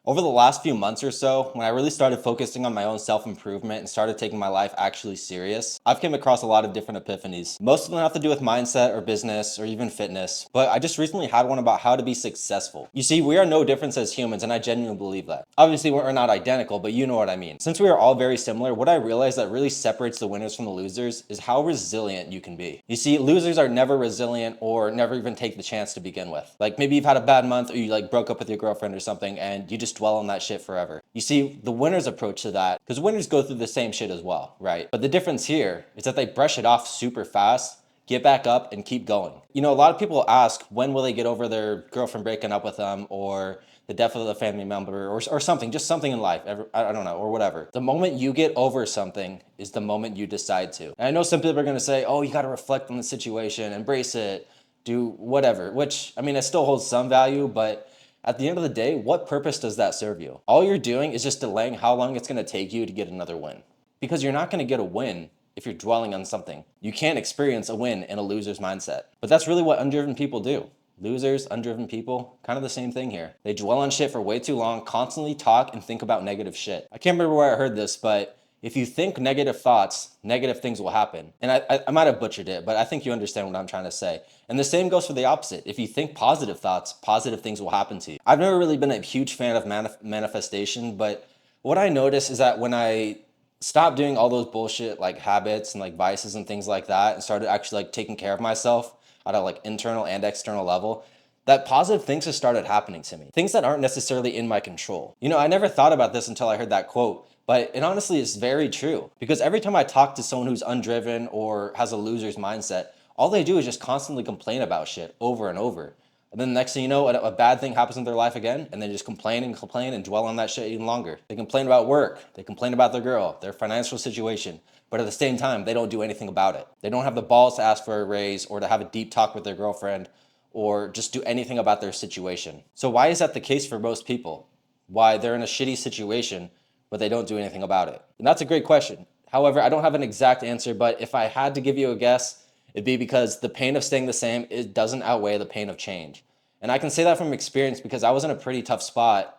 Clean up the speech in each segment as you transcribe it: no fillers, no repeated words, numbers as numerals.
Over the last few months or so, when I really started focusing on my own self-improvement and started taking my life actually serious, I've came across a lot of different epiphanies. Most of them have to do with mindset or business or even fitness, but I just recently had one about how to be successful. You see, we are no different as humans, and I genuinely believe that. Obviously, we're not identical, but you know what I mean. Since we are all very similar, what I realized that really separates the winners from the losers is how resilient you can be. You see, losers are never resilient or never even take the chance to begin with. Like maybe you've had a bad month or you like broke up with your girlfriend or something and you just dwell on that shit forever. You see, the winner's approach to that, because winners go through the same shit as well, right? But the difference here is that they brush it off super fast, get back up and keep going. You know, a lot of people ask when will they get over their girlfriend breaking up with them or the death of a family member or something, just something in life, I don't know, or whatever. The moment you get over something is the moment you decide to. And I know some people are gonna say, oh, you gotta reflect on the situation, embrace it, do whatever, which, I mean, it still holds some value, but at the end of the day, what purpose does that serve you? All you're doing is just delaying how long it's gonna take you to get another win. Because you're not gonna get a win if you're dwelling on something. You can't experience a win in a loser's mindset. But that's really what undriven people do. Losers, undriven people, kind of the same thing here. They dwell on shit for way too long, constantly talk and think about negative shit. I can't remember where I heard this, but if you think negative thoughts, negative things will happen. And I might have butchered it, but I think you understand what I'm trying to say. And the same goes for the opposite. If you think positive thoughts, positive things will happen to you. I've never really been a huge fan of manifestation, but what I notice is that when I stopped doing all those bullshit like habits and like vices and things like that and started actually like taking care of myself at a like internal and external level, that positive things have started happening to me. Things that aren't necessarily in my control. You know, I never thought about this until I heard that quote, but it honestly is very true. Because every time I talk to someone who's undriven or has a loser's mindset, all they do is just constantly complain about shit over and over. And then the next thing you know, a bad thing happens in their life again, and they just complain and complain and dwell on that shit even longer. They complain about work, they complain about their girl, their financial situation, but at the same time, they don't do anything about it. They don't have the balls to ask for a raise or to have a deep talk with their girlfriend or just do anything about their situation. So why is that the case for most people? Why they're in a shitty situation, but they don't do anything about it? And that's a great question. However, I don't have an exact answer, but if I had to give you a guess, it'd be because the pain of staying the same, it doesn't outweigh the pain of change. And I can say that from experience because I was in a pretty tough spot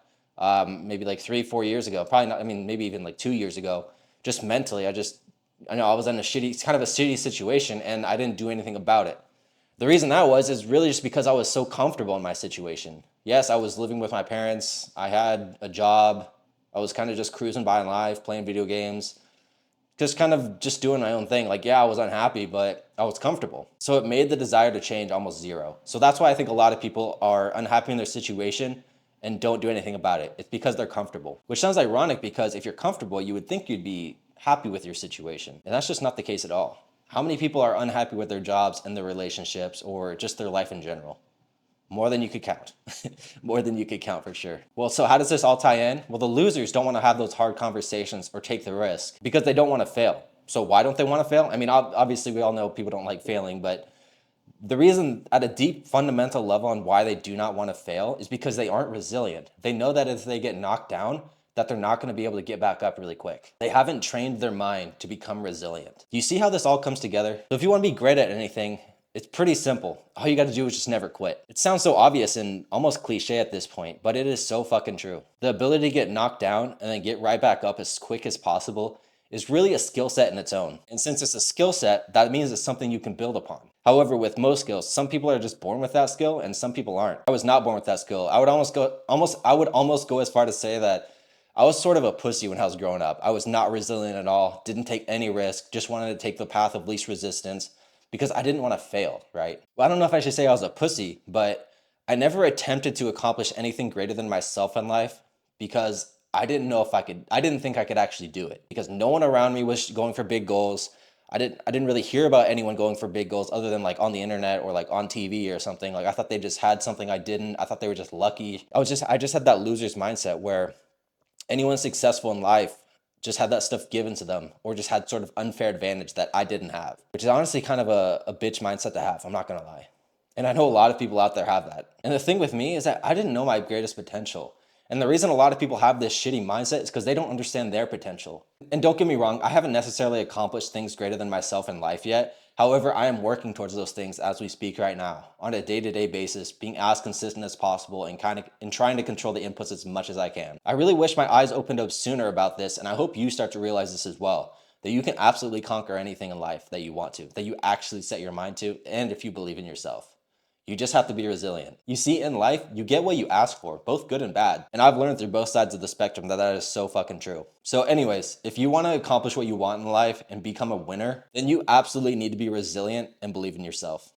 maybe like 3, 4 years ago, probably not, I mean, maybe even like 2 years ago, just mentally. I know I was in a shitty, kind of a shitty situation and I didn't do anything about it. The reason that was is really just because I was so comfortable in my situation. Yes, I was living with my parents. I had a job. I was kind of just cruising by in life, playing video games, just kind of just doing my own thing. Like, yeah, I was unhappy, but I was comfortable. So it made the desire to change almost zero. So that's why I think a lot of people are unhappy in their situation and don't do anything about it. It's because they're comfortable, which sounds ironic because if you're comfortable, you would think you'd be happy with your situation. And that's just not the case at all. How many people are unhappy with their jobs and their relationships or just their life in general? More than you could count. More than you could count for sure. Well, so how does this all tie in? Well, the losers don't want to have those hard conversations or take the risk because they don't want to fail. So why don't they want to fail? I mean, obviously we all know people don't like failing, but the reason at a deep fundamental level on why they do not want to fail is because they aren't resilient. They know that if they get knocked down, that they're not going to be able to get back up really quick. They haven't trained their mind to become resilient. Do you see how this all comes together? So if you want to be great at anything, it's pretty simple. All you got to do is just never quit. It sounds so obvious and almost cliche at this point, but it is so fucking true. The ability to get knocked down and then get right back up as quick as possible is really a skill set in its own. And since it's a skill set, that means it's something you can build upon. However, with most skills, some people are just born with that skill and some people aren't. I was not born with that skill. I would almost go as far to say that I was sort of a pussy when I was growing up. I was not resilient at all, didn't take any risk, just wanted to take the path of least resistance because I didn't want to fail, right? Well, I don't know if I should say I was a pussy, but I never attempted to accomplish anything greater than myself in life because I didn't know if I could, I didn't think I could actually do it because no one around me was going for big goals. I didn't really hear about anyone going for big goals other than like on the internet or like on TV or something. Like I thought they just had something I didn't. I thought they were just lucky. I just had that loser's mindset where anyone successful in life just had that stuff given to them or just had sort of unfair advantage that I didn't have, which is honestly kind of a bitch mindset to have. I'm not gonna lie. And I know a lot of people out there have that. And the thing with me is that I didn't know my greatest potential. And the reason a lot of people have this shitty mindset is because they don't understand their potential. And don't get me wrong, I haven't necessarily accomplished things greater than myself in life yet. However, I am working towards those things as we speak right now on a day-to-day basis, being as consistent as possible and trying to control the inputs as much as I can. I really wish my eyes opened up sooner about this, and I hope you start to realize this as well. That you can absolutely conquer anything in life that you want to, that you actually set your mind to, and if you believe in yourself. You just have to be resilient. You see, in life, you get what you ask for, both good and bad. And I've learned through both sides of the spectrum that that is so fucking true. So anyways, if you want to accomplish what you want in life and become a winner, then you absolutely need to be resilient and believe in yourself.